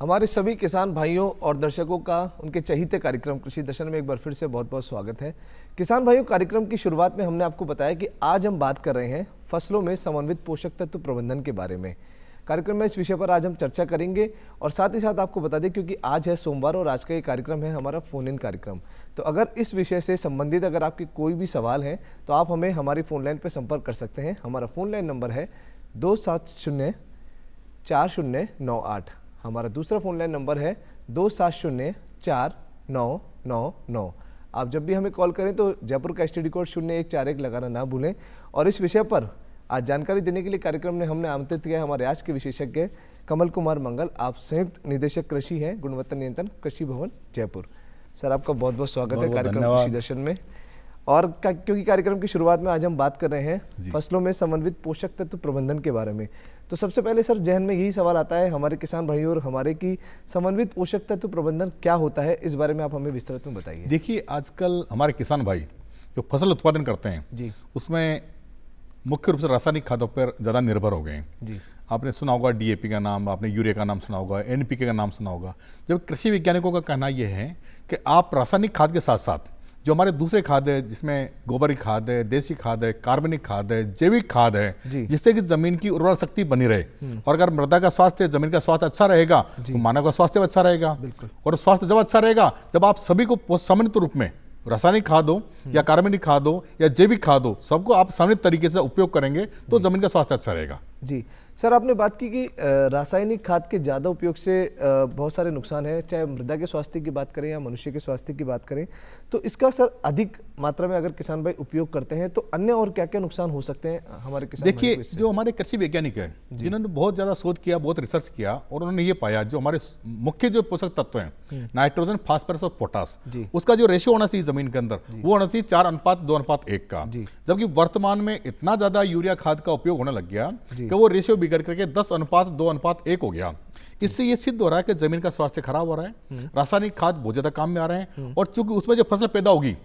हमारे सभी किसान भाइयों और दर्शकों का उनके चहीते कार्यक्रम कृषि दर्शन में एक बार फिर से बहुत बहुत स्वागत है। किसान भाइयों, कार्यक्रम की शुरुआत में हमने आपको बताया कि आज हम बात कर रहे हैं फसलों में समन्वित पोषक तत्व प्रबंधन के बारे में। कार्यक्रम में इस विषय पर आज हम चर्चा करेंगे और साथ ही साथ आपको बता दें, क्योंकि आज है सोमवार और आज का ये कार्यक्रम है हमारा फोन इन कार्यक्रम। तो अगर इस विषय से संबंधित अगर आपके कोई भी सवाल है तो आप हमें हमारी फ़ोन लाइन पर संपर्क कर सकते हैं। हमारा फ़ोन लाइन नंबर है 2704098। हमारा दूसरा फ़ोन लाइन नंबर है 2704999। आप जब भी हमें कॉल करें तो जयपुर का STD कोड 0141 लगाना ना भूलें। और इस विषय पर आज जानकारी देने के लिए कार्यक्रम में हमने आमंत्रित किया हमारे आज के विशेषज्ञ कमल कुमार मंगल। आप संयुक्त निदेशक कृषि हैं, गुणवत्ता नियंत्रण, कृषि भवन, जयपुर। सर, आपका बहुत बहुत स्वागत है कार्यक्रम कृषि दर्शन में। और क्योंकि कार्यक्रम की शुरुआत में आज हम बात कर रहे हैं फसलों में समन्वित पोषक तत्व प्रबंधन के बारे में, तो सबसे पहले सर जहन में यही सवाल आता है हमारे किसान भाइयों और हमारे की समन्वित पोषक तत्व प्रबंधन क्या होता है, इस बारे में आप हमें विस्तृत में बताइए। देखिए, आजकल हमारे किसान भाई जो फसल उत्पादन करते हैं जी, उसमें मुख्य रूप से रासायनिक खादों पर ज़्यादा निर्भर हो गए हैं जी। आपने सुना होगा DAP का नाम, आपने यूरिया का नाम सुना होगा, NPK का नाम सुना होगा। जब कृषि वैज्ञानिकों का कहना यह है कि आप रासायनिक खाद के साथ साथ जो हमारे दूसरे खाद है, जिसमें गोबर की खाद है, देसी खाद है, कार्बनिक खाद है, जैविक खाद है, जिससे कि जमीन की उर्वरक शक्ति बनी रहे। और अगर मृदा का स्वास्थ्य, जमीन का स्वास्थ्य अच्छा रहेगा तो मानव का स्वास्थ्य अच्छा रहेगा। और स्वास्थ्य जब अच्छा रहेगा, जब आप सभी को समन्वित रूप में रासायनिक खाद हो या कार्बनिक खाद हो या जैविक खाद हो, सबको आप समन्वित तरीके से उपयोग करेंगे तो जमीन का स्वास्थ्य अच्छा रहेगा जी। सर, आपने बात की कि रासायनिक खाद के ज़्यादा उपयोग से बहुत सारे नुकसान हैं, चाहे मृदा के स्वास्थ्य की बात करें या मनुष्य के स्वास्थ्य की बात करें। तो इसका सर अधिक मात्रा में अगर किसान भाई उपयोग करते हैं तो अन्य और क्या क्या नुकसान हो सकते हैं हमारे किसान? देखिए, जो हमारे कृषि वैज्ञानिक है जिन्होंने बहुत ज़्यादा शोध किया, बहुत रिसर्च किया, और उन्होंने ये पाया जो हमारे मुख्य जो पोषक तत्व हैं नाइट्रोजन, फास्फोरस और पोटास, उसका जो रेशियो होना चाहिए जमीन के अंदर वो होना चाहिए 4:2:1 का। जबकि वर्तमान में इतना ज़्यादा यूरिया खाद का उपयोग होने लग गया कि वो रेशियो बिगड़ करके 10:2:1 हो गया। इससे ये सिद्ध हो रहा है कि जमीन का स्वास्थ्य खराब हो रहा है, रासायनिक खाद बहुत ज्यादा काम में आ रहे हैं। और चूंकि उसमें जो फसल पैदा होगी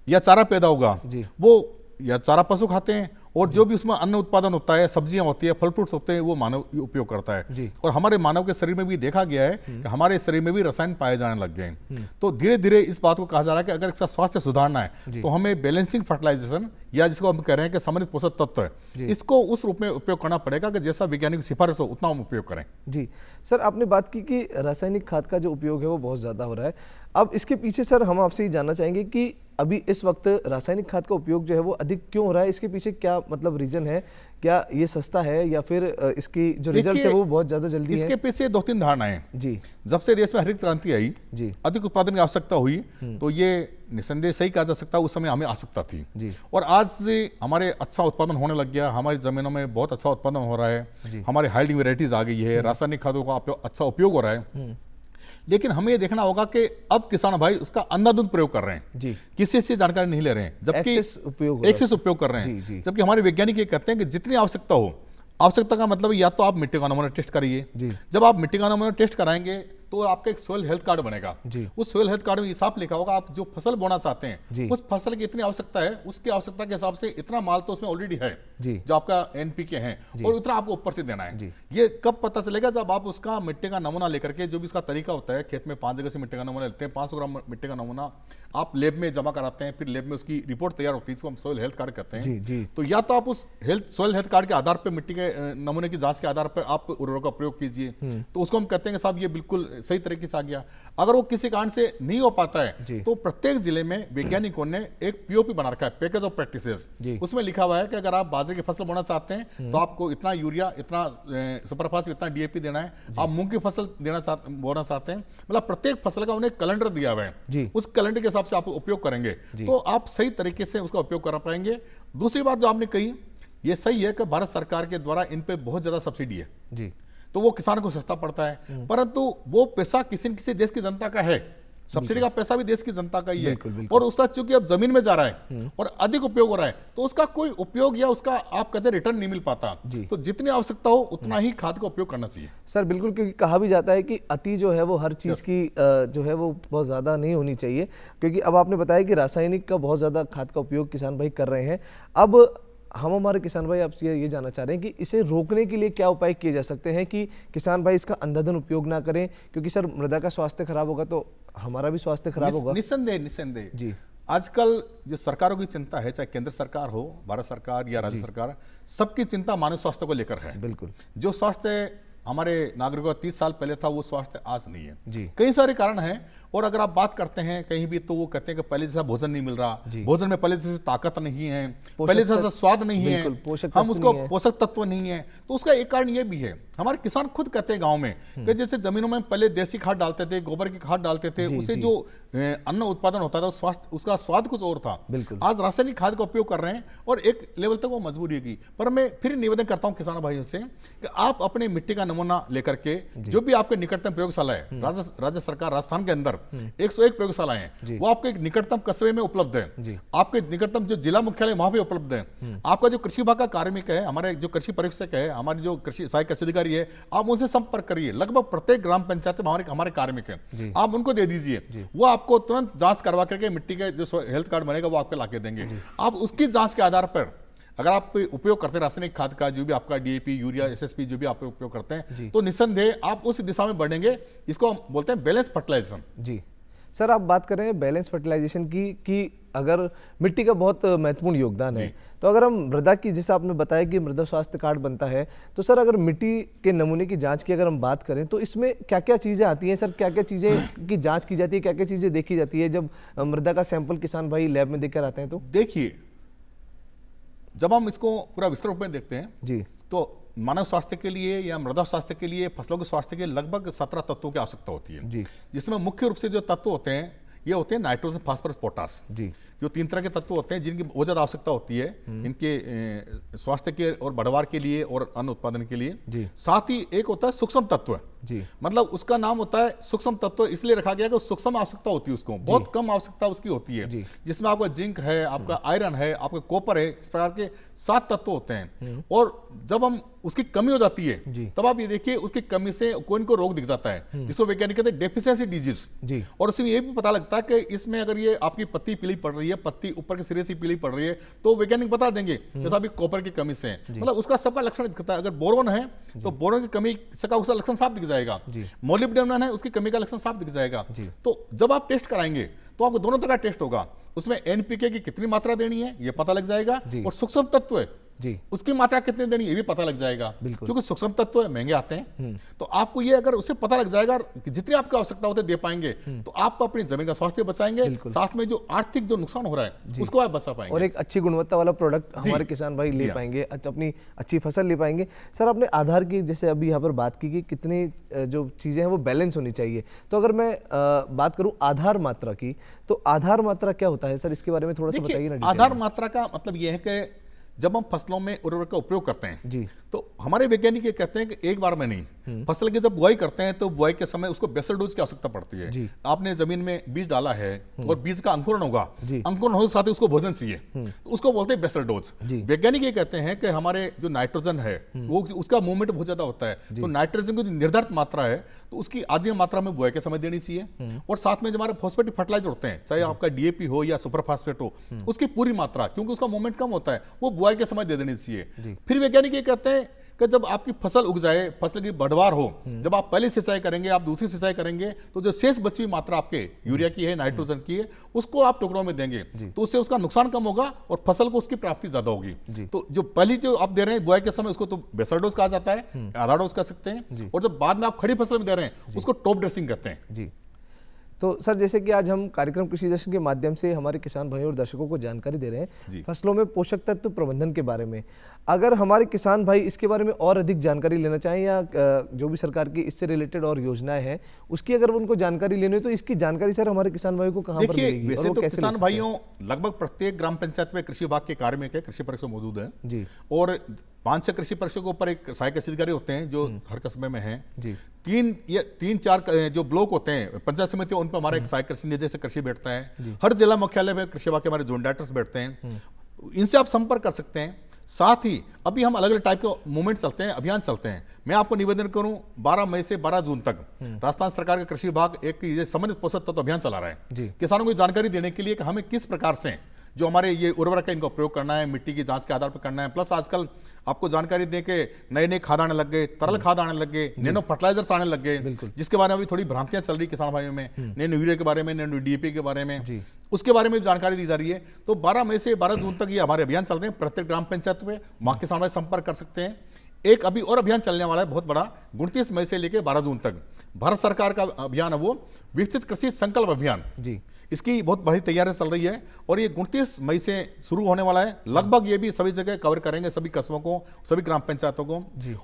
या चारा पैदा होगा, वो या चारा पशु खाते हैं, और जो भी उसमें अन्न उत्पादन होता है, सब्जियां होती है, फल फ्रूट्स होते हैं, वो मानव उपयोग करता है। और हमारे मानव के शरीर में भी देखा गया है कि हमारे शरीर में भी रसायन पाए जाने लग गए हैं। तो धीरे धीरे इस बात को कहा जा रहा है कि अगर इसका स्वास्थ्य सुधारना है तो हमें बैलेंसिंग फर्टिलाइजेशन, या जिसको हम कह रहे हैं कि समन्वित पोषक तत्व है, इसको उस रूप में उपयोग करना पड़ेगा कि जैसा वैज्ञानिक सिफारिश हो उतना हम उपयोग करें जी। सर, आपने बात की कि रासायनिक खाद का जो उपयोग है वो बहुत ज़्यादा हो रहा है। अब इसके पीछे सर हम आपसे ये जानना चाहेंगे कि अभी इस वक्त रासायनिक खाद का उपयोग जो है वो अधिक क्यों हो रहा है? इसके पीछे क्या मतलब रीजन है? क्या ये सस्ता है या फिर इसकी जो रिजल्ट है वो बहुत ज्यादा जल्दी है? इसके पीछे 2-3 धारणाएं जी। जब से देश में हरित क्रांति आई जी, अधिक उत्पादन की आवश्यकता हुई, तो ये निसंदेह सही कहा जा सकता है उस समय हमें आवश्यकता थी जी। और आज से हमारे अच्छा उत्पादन होने लग गया, हमारी जमीनों में बहुत अच्छा उत्पादन हो रहा है, हमारे हाइब्रिड वैरायटीज आ गई है, रासायनिक खादों का अच्छा उपयोग हो रहा है। लेकिन हमें ये देखना होगा कि अब किसान भाई उसका अंधाधुंध प्रयोग कर रहे हैं जी, किसी से जानकारी नहीं ले रहे हैं, जबकि एक्सेस उपयोग कर रहे हैं। जबकि हमारे वैज्ञानिक ये कहते हैं कि जितनी आवश्यकता हो, आवश्यकता का मतलब या तो आप मिट्टी का नमूना टेस्ट करिए, जब आप मिट्टी का नमूना टेस्ट कराएंगे तो आपका एक सोइल हेल्थ कार्ड बनेगा। उस सोइल हेल्थ कार्ड में साफ लिखा होगा आप जो फसल बोना चाहते हैं उस फसल की इतनी आवश्यकता है, उसकी आवश्यकता के हिसाब से इतना माल तो उसमें ऑलरेडी है जो आपका NPK है, और उतना आपको ऊपर से देना है। ये कब पता चलेगा? जब आप उसका मिट्टी का नमूना लेकर के, जो भी उसका तरीका होता है, खेत में 5 जगह से मिट्टी का नमूना लेते हैं, 500 ग्राम मिट्टी का नमूना आप लैब में जमा कराते हैं, फिर लैब में उसकी रिपोर्ट तैयार होती है, इसको हम सोइल हेल्थ कार्ड कहते हैं। तो या तो आप उस सोइल हेल्थ कार्ड के आधार पर, मिट्टी के नमूने की जांच के आधार पर आप उर्वरक का प्रयोग कीजिए, तो उसको हम कहते हैं कि साहब ये बिल्कुल सही तरीके से आ गया। अगर वो किसी कारण से नहीं हो पाता है तो प्रत्येक जिले में वैज्ञानिकों ने एक POP बना रखा है, पैकेज ऑफ प्रैक्टिसेस। उसमें लिखा हुआ है कि अगर आप बाजरे की फसल बोना चाहते हैं तो आपको इतना यूरिया, इतना सुपरफास्फेट, इतना DAP देना है। आप मूंग की फसल बोना चाहते हैं, मतलब प्रत्येक फसल का उन्हें कैलेंडर दिया हुआ है, उस कैलेंडर के हिसाब से आप उपयोग करेंगे तो आप सही तरीके से उसका उपयोग कर पाएंगे। दूसरी बात जो आपने कही, ये सही है कि भारत सरकार के द्वारा इन पे बहुत ज्यादा सब्सिडी है जी, तो वो किसान को सस्ता पड़ता है, परंतु वो पैसा किसी न किसी देश की जनता का है, सब्सिडी का पैसा भी देश की जनता का ही है। और उसका चूंकि अब जमीन में जा रहा है और अधिक उपयोग हो रहा है, तो उसका कोई उपयोग या उसका आप कहते हैं रिटर्न नहीं मिल पाता। तो जितनी आवश्यकता हो उतना ही खाद का उपयोग करना चाहिए सर। बिल्कुल, क्योंकि कहा भी जाता है कि अति जो है वो हर चीज की जो है वो बहुत ज्यादा नहीं होनी चाहिए, क्योंकि अब आपने बताया कि रासायनिक का बहुत ज्यादा खाद का उपयोग किसान भाई कर रहे हैं। अब हम हमारे किसान भाई आपसे ये जानना चाह रहे हैं कि इसे रोकने के लिए क्या उपाय किए जा सकते हैं कि किसान भाई इसका अंधाधुंध उपयोग ना करें, क्योंकि सर मृदा का स्वास्थ्य खराब होगा तो हमारा भी स्वास्थ्य खराब होगा। निस्संदेह जी। आजकल जो सरकारों की चिंता है, चाहे केंद्र सरकार हो, भारत सरकार या राज्य सरकार, सबकी चिंता मानव स्वास्थ्य को लेकर है। बिल्कुल। जो स्वास्थ्य हमारे नागरिकों का 30 साल पहले था, वो स्वास्थ्य आज नहीं है। जी। कई सारे कारण हैं, और अगर आप बात करते हैं कहीं भी तो वो कहते हैं कि पहले जैसा भोजन नहीं मिल रहा, भोजन में पहले जैसे ताकत नहीं है, पहले जैसा स्वाद नहीं है, हम उसको पोषक तत्व नहीं है। तो उसका एक कारण ये भी है, हमारे किसान खुद कहते हैं गांव में कि जैसे जमीनों में पहले देसी खाद डालते थे, गोबर की खाद डालते थे, उससे जो अन्न उत्पादन होता था स्वास्थ्य, उसका स्वाद कुछ और था। आज रासायनिक खाद का उपयोग कर रहे हैं और एक लेवल तक वो मजबूरी की। पर मैं फिर निवेदन करता हूं किसान भाइयों से कि आप अपने मिट्टी का नमूना लेकर के, जो भी आपके निकटतम प्रयोगशाला है, राज्य सरकार राजस्थान के अंदर 101 प्रयोगशालाएं हैं, वो आपके निकटतम कस्बे में उपलब्ध है, आपके निकटतम जो जिला मुख्यालय वहां पे उपलब्ध है। आपका जो कृषि विभाग का कार्मिक है, हमारे जो कृषि परीक्षक है, हमारे जो कृषि सहायक कृषि अधिकारी है, आप उनसे संपर्क करिए। लगभग प्रत्येक ग्राम पंचायत में हमारे कार्मिक है, आप उनको दे दीजिए, वो आपको तुरंत जांच करवा करके मिट्टी का जो हेल्थ कार्ड बनेगा वो आपको लाके देंगे। आप उसकी जांच के आधार पर अगर आप उपयोग करते हैं रासायनिक खाद का, जो भी आपका डीएपी, यूरिया, एसएसपी जो भी आप उपयोग करते हैं, तो निस्संदेह आप उस दिशा में बढ़ेंगे। इसको हम बोलते हैं बैलेंस फर्टिलाइजेशन। जी सर, आप बात कर रहे हैं बैलेंस फर्टिलाइजेशन की कि अगर मिट्टी का बहुत महत्वपूर्ण योगदान है, तो अगर हम मृदा की, जैसे आपने बताया कि मृदा स्वास्थ्य कार्ड बनता है, तो सर अगर मिट्टी के नमूने की जांच की अगर हम बात करें तो इसमें क्या क्या चीज़ें आती हैं सर? क्या क्या चीज़ें की जांच की जाती है, क्या क्या चीज़ें देखी जाती है जब मृदा का सैंपल किसान भाई लैब में देकर आते हैं? तो देखिए, जब हम इसको पूरा विस्तृत रूप में देखते हैं जी, तो मानव स्वास्थ्य के लिए या मृदा स्वास्थ्य के लिए, फसलों के स्वास्थ्य के लिए लगभग 17 तत्वों की आवश्यकता होती है जी, जिसमें मुख्य रूप से जो तत्व होते हैं ये होते हैं नाइट्रोजन, फास्फोरस, पोटास। जी, जो 3 तरह के तत्व होते हैं जिनकी बहुत ज्यादा आवश्यकता होती है इनके स्वास्थ्य के और बढ़वार के लिए और अन्न उत्पादन के लिए। साथ ही एक होता है सूक्ष्म तत्व, जी, मतलब उसका नाम होता है सूक्ष्म तत्व, इसलिए रखा गया कि सूक्ष्म आवश्यकता होती है उसको, बहुत कम आवश्यकता उसकी होती है, जिसमें आपका जिंक है, आपका आयरन है, आपका कॉपर है, इस प्रकार के 7 तत्व होते हैं। और जब हम उसकी कमी हो जाती है तब आप ये देखिए उसकी कमी से कोई इनको रोग दिख जाता है, जिसको वैज्ञानिक कहते हैं डेफिशिएंसी डिजीज। और उसमें ये भी पता लगता है कि इसमें अगर ये आपकी पत्ती पीली पड़ रही है, पत्ती ऊपर के सिरे से पीली पड़ रही है, तो वैज्ञानिक बता देंगे जैसा अभी कॉपर की कमी से, मतलब उसका सबका लक्षण दिखता है। अगर बोरोन है तो बोरोन की कमी का उसका लक्षण साफ दिख जाएगा, मोलिब्डेनम है उसकी कमी का लक्षण साफ दिख जाएगा। तो जब आप टेस्ट कराएंगे तो आपको दोनों तरह का टेस्ट होगा, उसमें एनपीके की कितनी मात्रा देनी है ये पता लग जाएगा, और सूक्ष्म तत्व है जी उसकी मात्रा कितनी देनी ये भी पता लग जाएगा, क्योंकि सूक्ष्म तत्व महंगे आते हैं। तो आपको ये अगर उसे पता लग जाएगा कि जितनी आपकी आवश्यकता होती है दे पाएंगे, तो आप अपनी जमीन का स्वास्थ्य बचाएंगे, साथ में जो आर्थिक जो नुकसान हो रहा है उसको आप बचा पाएंगे, और एक अच्छी गुणवत्ता वाला प्रोडक्ट हमारे किसान भाई ले पाएंगे, अपनी अच्छी फसल ले पाएंगे। सर आपने आधार की जैसे अभी यहाँ पर बात की कि कितनी जो चीजें हैं वो बैलेंस होनी चाहिए, तो अगर मैं बात करूं आधार मात्रा की, तो आधार मात्रा क्या होता है सर, इसके बारे में थोड़ा सा बताइए ना। आधार मात्रा का मतलब यह है कि जब हम फसलों में उर्वरक का उपयोग करते हैं जी, तो हमारे वैज्ञानिक ये कहते हैं कि एक बार में नहीं, फसल की जब बुआई करते हैं तो बुआई के समय उसको बेसल डोज की आवश्यकता पड़ती है। आपने जमीन में बीज डाला है और बीज का अंकुरण होगा, अंकुरण होने के साथ ही उसको भोजन चाहिए, तो उसको बोलते हैं बेसल डोज। वैज्ञानिक ये कहते हैं कि हमारे जो नाइट्रोजन है वो उसका मूवमेंट बहुत ज्यादा होता है, तो नाइट्रोजन की निर्धारित मात्रा है तो उसकी आधी मात्रा में बुआई के समय देनी चाहिए, और साथ में जो हमारे फॉस्फेटिक फर्टिलाइजर होते हैं, चाहे आपका डीएपी हो या सुपर फास्फेट हो, उसकी पूरी मात्रा, क्योंकि उसका मूवमेंट कम होता है, वो बुआई के समय दे देनी चाहिए। फिर वैज्ञानिक ये कहते हैं कि जब आपकी फसल उग जाए, फसल की बढ़वार हो, जब आप पहली सिंचाई करेंगे, आप दूसरी सिंचाई करेंगे, तो जो शेष बची हुई मात्रा आपके यूरिया की है, नाइट्रोजन की है, उसको आप टुकड़ों में देंगे, तो उससे उसका नुकसान कम होगा और फसल को उसकी प्राप्ति ज्यादा होगी। तो जो पहली जो आप दे रहे हैं बुआई के समय, उसको तो बेसल डोज कहा जाता है, आधा डोज कह सकते हैं, और जब बाद में आप खड़ी फसल में दे रहे हैं उसको टॉप ड्रेसिंग कहते हैं जी। तो सर जैसे कि आज हम कार्यक्रम कृषि दर्शन के माध्यम से हमारे किसान भाइयों और दर्शकों को जानकारी दे रहे हैं फसलों में पोषक तत्व प्रबंधन के बारे में, अगर हमारे किसान भाई इसके बारे में और अधिक जानकारी लेना चाहें या जो भी सरकार की इससे रिलेटेड और योजनाएं हैं उसकी अगर उनको जानकारी लेनी हो, तो इसकी जानकारी सर हमारे किसान भाइयों को कहाँ पर मिलेगी? वैसे तो किसान भाइयों लगभग प्रत्येक ग्राम पंचायत में कृषि विभाग के कार्मिक है, कृषि परीक्षक मौजूद है जी, और 5-6 कृषि परीक्षकों के ऊपर एक सहायक कृषि अधिकारी होते हैं जो हर कस्बे में हैं जी। 3-4 जो ब्लॉक होते हैं पंचायत समिति, उन पर हमारा एक सहायक कृषि निदेशक कृषि बैठता है, हर जिला मुख्यालय में कृषि विभाग के हमारे जोन डायरेक्टर्स बैठते हैं, इनसे आप संपर्क कर सकते हैं। साथ ही अभी हम अलग अलग टाइप के मूवमेंट चलते हैं, अभियान चलते हैं। मैं आपको निवेदन करूं 12 मई से 12 जून तक राजस्थान सरकार का कृषि विभाग एक समन्वित पोषक तत्व अभियान चला रहा है, किसानों को जानकारी देने के लिए कि हमें किस प्रकार से जो हमारे ये उर्वरक है इनका प्रयोग करना है, मिट्टी की जांच के आधार पर करना है। प्लस आजकल आपको जानकारी दें कि नए नए खाद आने लग गए, तरल खाद आने लग गए, नैनो फर्टिलाइजर्स आने लग गए, जिसके बारे में अभी थोड़ी भ्रांतियां चल रही किसान भाइयों में, नैनो यूरिया के बारे में, नैनो डीएपी के बारे में, उसके बारे में भी जानकारी दी जा रही है। तो 12 मई से 12 जून तक ये हमारे अभियान चल रहे हैं। प्रत्येक ग्राम पंचायत में वहां किसान भाई संपर्क कर सकते हैं। एक अभी और अभियान चलने वाला है बहुत बड़ा, 29 मई से लेकर 12 जून तक भारत सरकार का अभियान है, वो विकसित कृषि संकल्प अभियान जी। इसकी बहुत बड़ी तैयारी चल रही है और ये 29 मई से शुरू होने वाला है। लगभग ये भी सभी जगह कवर करेंगे, सभी कस्बों को, सभी ग्राम पंचायतों को।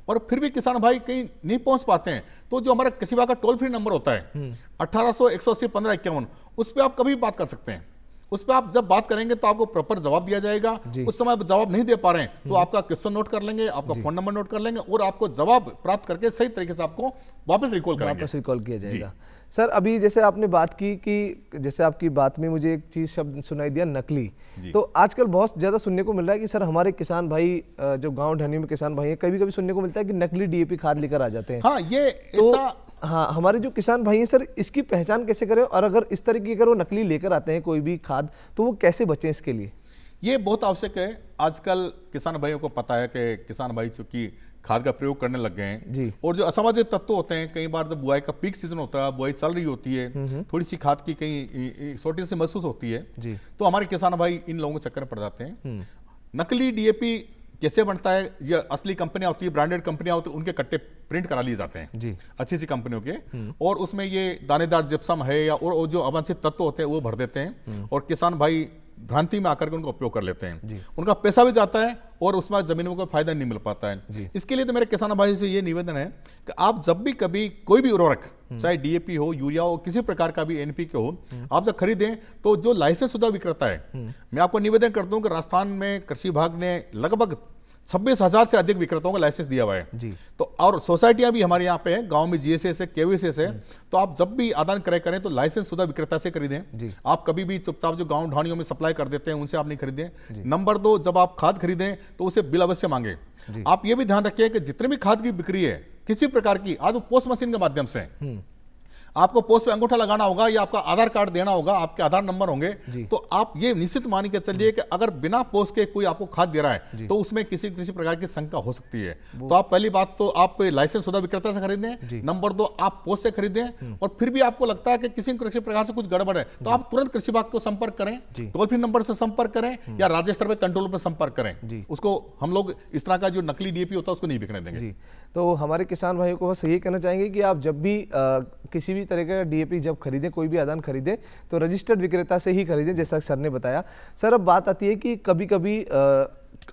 और फिर भी किसान भाई कहीं नहीं पहुंच पाते हैं तो जो हमारा कृषि विभाग का टोल फ्री नंबर होता है 1800 180 1551, उस पर आप कभी भी बात कर सकते हैं। उस पर आप जब बात करेंगे तो आपको प्रॉपर जवाब दिया जाएगा। उस समय आप जवाब नहीं दे पा रहे हैं तो आपका क्वेश्चन नोट कर लेंगे, आपका फोन नंबर नोट कर लेंगे और आपको जवाब प्राप्त करके सही तरीके से आपको वापस रिकॉल करेंगे, वापस रिकॉल किया जाएगा। सर अभी जैसे आपने बात की कि जैसे आपकी बात में मुझे एक चीज शब्द सुनाई दिया, नकली। तो आजकल बहुत ज्यादा सुनने को मिल रहा है कि सर हमारे किसान भाई जो गांव ढानी में किसान भाई हैं, कभी कभी सुनने को मिलता है कि नकली डीएपी खाद लेकर आ जाते हैं। हाँ, ये ऐसा हाँ, हमारे जो किसान भाई हैं सर, इसकी पहचान कैसे करें, और अगर इस तरह की अगर वो नकली लेकर आते हैं कोई भी खाद तो वो कैसे बचें इसके लिए? ये बहुत आवश्यक है। आजकल किसान भाइयों को पता है कि किसान भाई चूंकि खाद का प्रयोग करने लग गए हैं जी। और जो असामाजिक तत्व होते हैं, कई बार जब बुआई का पीक सीजन होता है, बुआई चल रही होती है, थोड़ी सी खाद की कहीं शॉर्टेज से महसूस होती है जी। तो हमारे किसान भाई इन लोगों के चक्कर में पड़ जाते हैं। नकली डीएपी कैसे बनता है? ये असली कंपनियां होती है, ब्रांडेड कंपनियां होती है, उनके कट्टे प्रिंट करा लिए जाते हैं जी, अच्छी सी कंपनियों के, और उसमें ये दानेदार जिप्सम है या और जो अवांछित तत्व होते हैं वो भर देते हैं और किसान भाई भ्रांति में आकर के उनका उपयोग कर लेते हैं। उनका पैसा भी जाता है और उसमें जमीन में कोई फायदा नहीं मिल पाता है। इसके लिए तो मेरे किसान भाई से ये निवेदन है कि आप जब भी कभी कोई भी उर्वरक, चाहे डीएपी हो, यूरिया हो, किसी प्रकार का भी एनपीके हो, आप जब खरीदें तो जो लाइसेंस शुदा विक्रेता है, मैं आपको निवेदन करता हूं कि राजस्थान में कृषि विभाग ने लगभग 26,000 से अधिक विक्रेताओं को लाइसेंस दिया हुआ है जी। तो और सोसाइटियां भी हमारे यहाँ पे हैं, गांव में जीएसएस है, केवीएसएस है। तो आप जब भी आदान क्रय करें तो लाइसेंस शुदा विक्रेता से खरीदें। आप कभी भी चुपचाप जो गांव ढाणियों में सप्लाई कर देते हैं उनसे आप नहीं खरीदें। नंबर 2, जब आप खाद खरीदें तो उसे बिल अवश्य मांगे। आप ये भी ध्यान रखिए कि जितने भी खाद की बिक्री है किसी प्रकार की, आज वो पोस्ट मशीन के माध्यम से आपको पोस्ट पे अंगूठा लगाना होगा या आपका आधार कार्ड देना होगा, आपके आधार नंबर होंगे, तो आप ये निश्चित मान के चलिए कि अगर बिना पोस्ट के कोई आपको खाद दे रहा है तो उसमें किसी प्रकार की शंका हो सकती है। तो आप पहली बात तो आप लाइसेंस शुदा विक्रेता से खरीदें। नंबर 2, आप पोस्ट से खरीदें। और फिर भी आपको लगता है कि किसी प्रकार से कुछ गड़बड़ है तो आप तुरंत कृषि विभाग को संपर्क करें, टोल फ्री नंबर से संपर्क करें या राज्य स्तर पर कंट्रोल पर संपर्क करें। उसको हम लोग इस तरह का जो नकली डीएपी होता है उसको नहीं बिकने देंगे। तो हमारे किसान भाइयों को बस यही कहना चाहेंगे कि आप जब भी किसी भी तरह का डीएपी जब खरीदें, कोई भी आदान खरीदें तो रजिस्टर्ड विक्रेता से ही खरीदें, जैसा सर ने बताया। सर अब बात आती है कि कभी कभी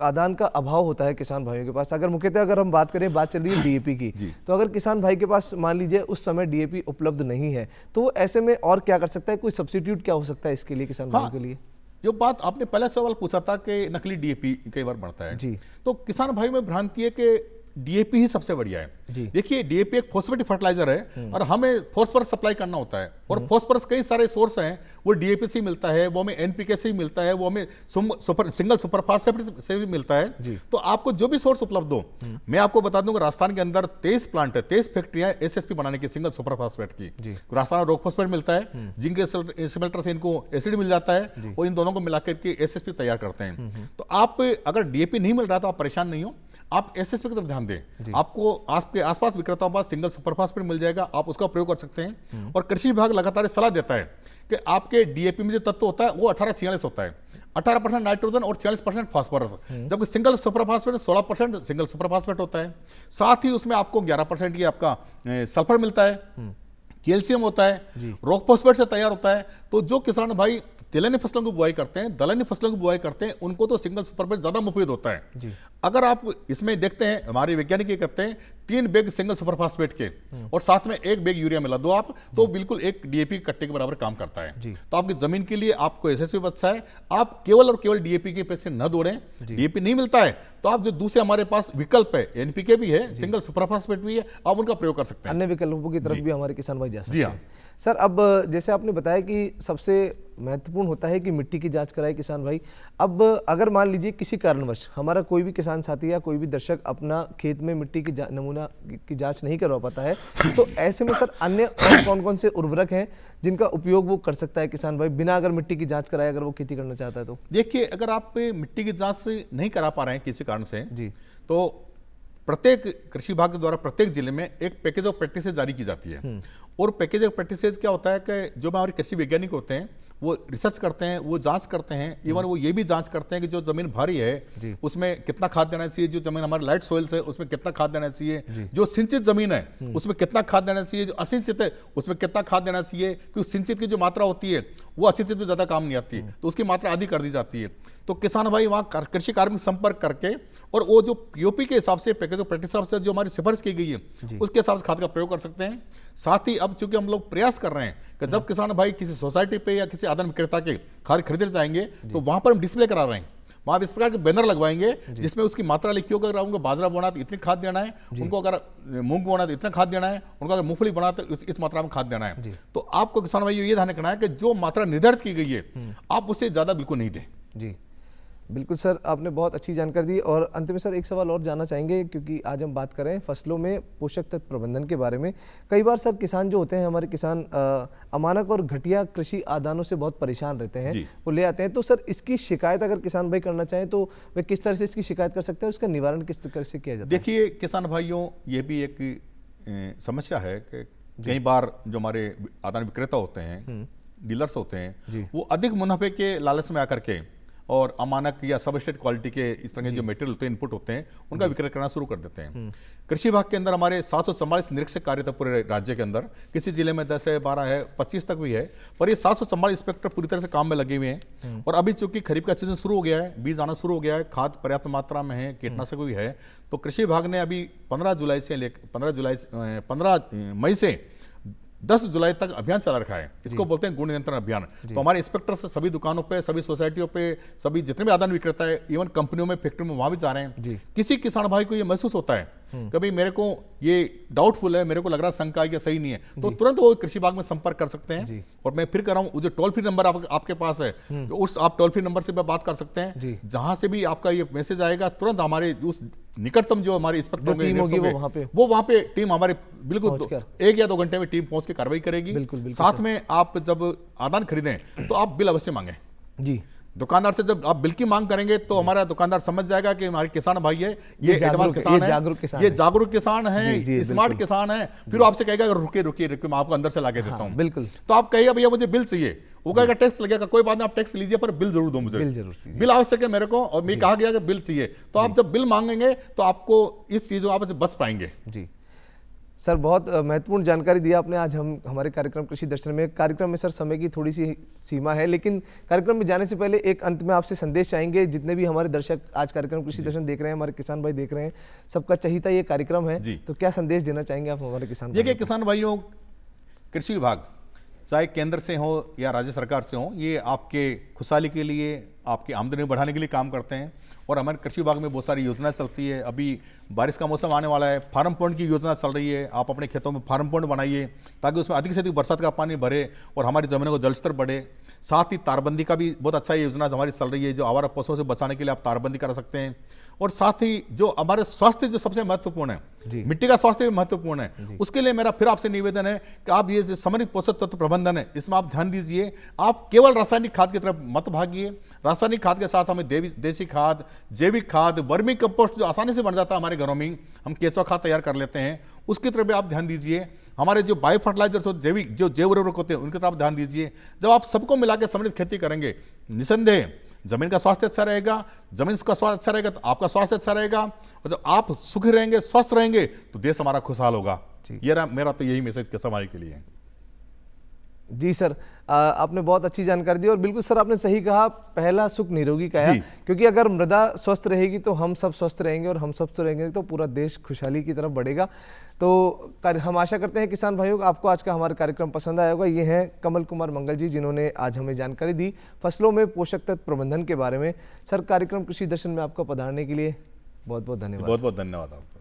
आदान का अभाव होता है किसान भाइयों के पास। अगर मुख्यतः अगर हम बात करें, बात चल रही है डीएपी की, तो अगर किसान भाई के पास मान लीजिए उस समय डीएपी उपलब्ध नहीं है तो ऐसे में और क्या कर सकता है? कोई सब्स्टिट्यूट क्या हो सकता है इसके लिए किसान भाइयों के लिए? जो बात आपने पहला सवाल पूछा था कि नकली डीएपी कई बार बढ़ता है जी, तो किसान भाई में भ्रांति है कि डीएपी ही सबसे बढ़िया है। देखिए, डीएपी एक फॉस्फेटिक फर्टिलाइजर है और हमें फॉस्फोरस सप्लाई करना होता है और फॉस्फोरस कई सारे सोर्स हैं, वो डीएपी से मिलता है, वो हमें एनपीके से मिलता है, वो हमें सिंगल सुपरफॉस्फेट से भी मिलता है। तो आपको जो भी सोर्स उपलब्ध हो, मैं आपको बता दूं कि राजस्थान के अंदर 23 प्लांट है, 23 फैक्ट्रियां एसएसपी बनाने की सिंगल सुपरफॉस्फेट की। राजस्थान में रॉक फॉस्फेट मिलता है, जिनके स्मेल्टर से इनको एसिड मिल जाता है और इन दोनों को मिलाकर के एसएसपी तैयार करते हैं। तो आप अगर डीएपी नहीं मिल रहा तो आप परेशान नहीं हो, आप एसएसपी की तरफ ध्यान दें। आपको आपके आसपास विक्रेताओं पास सिंगल सुपरफॉस्फेट मिल जाएगा, आप उसका प्रयोग कर सकते हैं। और कृषि विभाग लगातार सलाह देता है कि आपके डीएपी में जो तत्व होता है वो 1846 होता है, 18% नाइट्रोजन और 46% फास्फोरस, जबकि सिंगल सुपरफॉस्फेट 16% सिंगल सुपरफॉस्फेट होता है। साथ ही उसमें आपको 11% की आपका सल्फर मिलता है, कैल्शियम होता है, रॉक फॉस्फेट से तैयार होता है। तो जो किसान भाई तिलहनी फसलों की बुआई करते हैं, दलहनी फसलों की बुआई करते हैं, उनको तो सिंगल सुपरफॉस्फेट ज्यादा मुफीद होता है। अगर आप इसमें देखते हैं, हमारे वैज्ञानिक ये कहते हैं 3 बैग सिंगल सुपरफॉस्फेट के और साथ में 1 बैग यूरिया मिला दो आप, तो बिल्कुल एक डीएपी कट्टे के बराबर काम करता है। तो आपकी जमीन के लिए आपको एसएसपी बचता है। आप केवल और केवल डीएपी के पैसे न दौड़ें। डीएपी नहीं मिलता है तो आप जो दूसरे हमारे पास विकल्प है, एनपीके भी है, सिंगल सुपरफॉस्फेट भी है, आप उनका प्रयोग कर सकते हैं। अन्य विकल्पों की तरफ भी हमारे किसान भाई जा सकते हैं। सर अब जैसे आपने बताया कि सबसे महत्वपूर्ण होता है कि मिट्टी की जांच कराए किसान भाई। अब अगर मान लीजिए किसी कारणवश हमारा कोई भी किसान साथी या कोई भी दर्शक अपना खेत में मिट्टी की नमूना बिना की जांच नहीं करवा पाता है, तो ऐसे में सर अन्य और कौन कौन से उर्वरक हैं जिनका उपयोग वो कर सकता है किसान भाई बिना अगर मिट्टी की जांच कराए अगर वो खेती करना चाहता है? तो देखिए, अगर आप मिट्टी की जांच नहीं करा पा रहे हैं किसी कारण से जी, तो प्रत्येक कृषि विभाग के द्वारा प्रत्येक जिले में एक पैकेज ऑफ प्रैक्टिसेस जारी की जाती है। और पैकेज ऑफ प्रैक्टिसेस क्या होता है कि जो हमारे कृषि वैज्ञानिक होते हैं वो रिसर्च करते हैं, वो जांच करते हैं, इवन वो ये भी जांच करते हैं कि जो जमीन भारी है उसमें कितना खाद देना चाहिए, जो जमीन हमारे लाइट सोइल्स है उसमें कितना खाद देना चाहिए, जो सिंचित जमीन है उसमें कितना खाद देना चाहिए, जो असिंचित है उसमें कितना खाद देना चाहिए, क्योंकि सिंचित की जो मात्रा होती है वो असिंचित में ज्यादा काम नहीं आती, तो उसकी मात्रा आधी कर दी जाती है। तो किसान भाई वहां कृषि कार्मिक संपर्क करके और वो जो पीओपी के हिसाब से पैकेज ऑफ प्रैक्टिस हिसाब से जो हमारी सिफारिश की गई है उसके हिसाब से खाद का प्रयोग कर सकते हैं। साथ ही अब चूंकि हम लोग प्रयास कर रहे हैं कि जब किसान भाई किसी सोसाइटी पे या किसी आदान विक्रेता के खाद खरीदने जाएंगे तो वहां पर हम डिस्प्ले करा रहे हैं, वहां इस प्रकार के बैनर लगवाएंगे जिसमें उसकी मात्रा लिखी होगी। अगर उनको बाजरा बोना तो इतनी खाद देना है, उनको अगर मूंग बोना तो इतना खाद देना है, उनको अगर मूंगफली बोना तो इस मात्रा में खाद देना है। तो आपको किसान भाई ये ध्यान रखना है कि जो मात्रा निर्धारित की गई है आप उससे ज्यादा बिल्कुल नहीं दें। जी बिल्कुल सर, आपने बहुत अच्छी जानकारी दी। और अंत में सर एक सवाल और जानना चाहेंगे, क्योंकि आज हम बात कर रहे हैं फसलों में पोषक तत्व प्रबंधन के बारे में। कई बार सर किसान जो होते हैं हमारे किसान अमानक और घटिया कृषि आदानों से बहुत परेशान रहते हैं, वो ले आते हैं। तो सर इसकी शिकायत अगर किसान भाई करना चाहें तो वे किस तरह से इसकी शिकायत कर सकते हैं, उसका निवारण किस तरह से किया जाता है? देखिए किसान भाइयों, ये भी एक समस्या है कि कई बार जो हमारे आदान विक्रेता होते हैं, डीलर्स होते हैं, वो अधिक मुनाफे के लालच में आकर के और अमानक या सबस्टेट क्वालिटी के इस तरह के जो मटेरियल होते हैं, इनपुट होते हैं, उनका विक्रय करना शुरू कर देते हैं। कृषि विभाग के अंदर हमारे 744 निरीक्षक कार्य थे पूरे राज्य के अंदर, किसी जिले में 10 है, 12 है, 25 तक भी है, पर ये 744 इंस्पेक्टर पूरी तरह से काम में लगे हुए हैं। और अभी चूंकि खरीफ का सीजन शुरू हो गया है, बीज आना शुरू हो गया है, खाद पर्याप्त मात्रा में है, कीटनाशक भी है, तो कृषि विभाग ने अभी 15 मई से 10 जुलाई तक अभियान चला रखा है। इसको बोलते हैं गुण नियंत्रण अभियान। तो हमारे इंस्पेक्टर से सभी दुकानों पे, सभी सोसाइटियों पे, सभी जितने भी आदान विक्रेता है, इवन कंपनियों में, फैक्ट्री में, वहां भी जा रहे हैं। किसी किसान भाई को ये महसूस होता है कभी मेरे को ये डाउटफुल है, मेरे को लग रहा शंका है, सही नहीं है, तो तुरंत वो कृषि विभाग में संपर्क कर सकते हैं। और मैं फिर कर रहा हूँ, जो टोल फ्री नंबर आपके पास है, उस आप टोल फ्री नंबर से बात कर सकते हैं। जहां से भी आपका ये मैसेज आएगा, तुरंत हमारे उस निकटतम जो हमारे इंस्पेक्टर वो वहां पे टीम हमारे बिल्कुल 1 या 2 घंटे में टीम पहुंच के कार्रवाई करेगी। साथ में आप जब आदान खरीदें तो आप बिल अवश्य मांगे जी। दुकानदार से जब आप बिल की मांग करेंगे तो हमारा दुकानदार समझ जाएगा कि हमारे किसान भाई है, ये एडवांस किसान है, ये जागरूक किसान है, स्मार्ट किसान है। फिर आपसे कहेगा रुकिए रुकिए रुकिए, मैं आपको अंदर से लाके देता हूँ। बिल्कुल। तो आप कहिएगा भैया मुझे बिल चाहिए, वो कहेगा टैक्स लगेगा, कोई बात नहीं आप टैक्स लीजिए पर बिल जरूर दो मुझे, बिल आवश्यक है मेरे को, और मैं कहा गया कि बिल चाहिए। तो आप जब बिल मांगेंगे तो आपको इस चीजों आप बच पाएंगे जी। सर बहुत महत्वपूर्ण जानकारी दिया आपने आज हमारे कार्यक्रम कृषि दर्शन में। कार्यक्रम में सर समय की थोड़ी सी सीमा है, लेकिन कार्यक्रम में जाने से पहले एक अंत में आपसे संदेश चाहेंगे। जितने भी हमारे दर्शक आज कार्यक्रम कृषि दर्शन देख रहे हैं, हमारे किसान भाई देख रहे हैं, सबका चहीता ये कार्यक्रम है, तो क्या संदेश देना चाहेंगे आप हमारे किसान? देखिए किसान भाइयों, कृषि विभाग चाहे केंद्र से हो या राज्य सरकार से हो, ये आपके खुशहाली के लिए, आपकी आमदनी बढ़ाने के लिए काम करते हैं। और हमारे कृषि विभाग में बहुत सारी योजना चलती है। अभी बारिश का मौसम आने वाला है, फार्म पॉन्ड की योजना चल रही है। आप अपने खेतों में फार्म पॉन्ड बनाइए ताकि उसमें अधिक से अधिक बरसात का पानी भरे और हमारी जमीनों का जलस्तर बढ़े। साथ ही तारबंदी का भी बहुत अच्छा योजना हमारी चल रही है, जो आवारा पशुओं से बचाने के लिए आप तारबंदी करा सकते हैं। और साथ ही जो हमारे स्वास्थ्य जो सबसे महत्वपूर्ण है, मिट्टी का स्वास्थ्य भी महत्वपूर्ण है, उसके लिए मेरा फिर आपसे निवेदन है कि आप ये समन्वित पोषक तत्व प्रबंधन है, इसमें आप ध्यान दीजिए। आप केवल रासायनिक खाद की तरफ मत भागिए। रासायनिक खाद के साथ हमें देसी खाद, जैविक खाद, वर्मी कंपोस्ट जो आसानी से बन जाता है हमारे घरों में, हम केंचुआ खाद तैयार कर लेते हैं, उसकी तरफ भी आप ध्यान दीजिए। हमारे जो बायो फर्टिलाइजर, जैविक जो जैव उर्वरक होते हैं, उनकी तरफ ध्यान दीजिए। जब आप सबको मिलाकर समृद्ध खेती करेंगे, निसंदेह जमीन का स्वास्थ्य अच्छा रहेगा, जमीन का स्वास्थ्य अच्छा रहेगा तो आपका स्वास्थ्य अच्छा रहेगा, और जब आप सुखी रहेंगे, स्वस्थ रहेंगे, तो देश हमारा खुशहाल होगा। ये मेरा तो यही मैसेज किसान भाई के लिए है। जी सर, आपने बहुत अच्छी जानकारी दी। और बिल्कुल सर आपने सही कहा, पहला सुख निरोगी का है, क्योंकि अगर मृदा स्वस्थ रहेगी तो हम सब स्वस्थ रहेंगे, और हम स्वस्थ रहेंगे तो पूरा देश खुशहाली की तरफ बढ़ेगा। तो हम आशा करते हैं किसान भाइयों को आपको आज का हमारा कार्यक्रम पसंद आया होगा। ये हैं कमल कुमार मंगल जी, जिन्होंने आज हमें जानकारी दी फसलों में पोषक तत्व प्रबंधन के बारे में। सर कार्यक्रम कृषि दर्शन में आपका पधारने के लिए बहुत बहुत धन्यवाद। बहुत बहुत धन्यवाद आपका।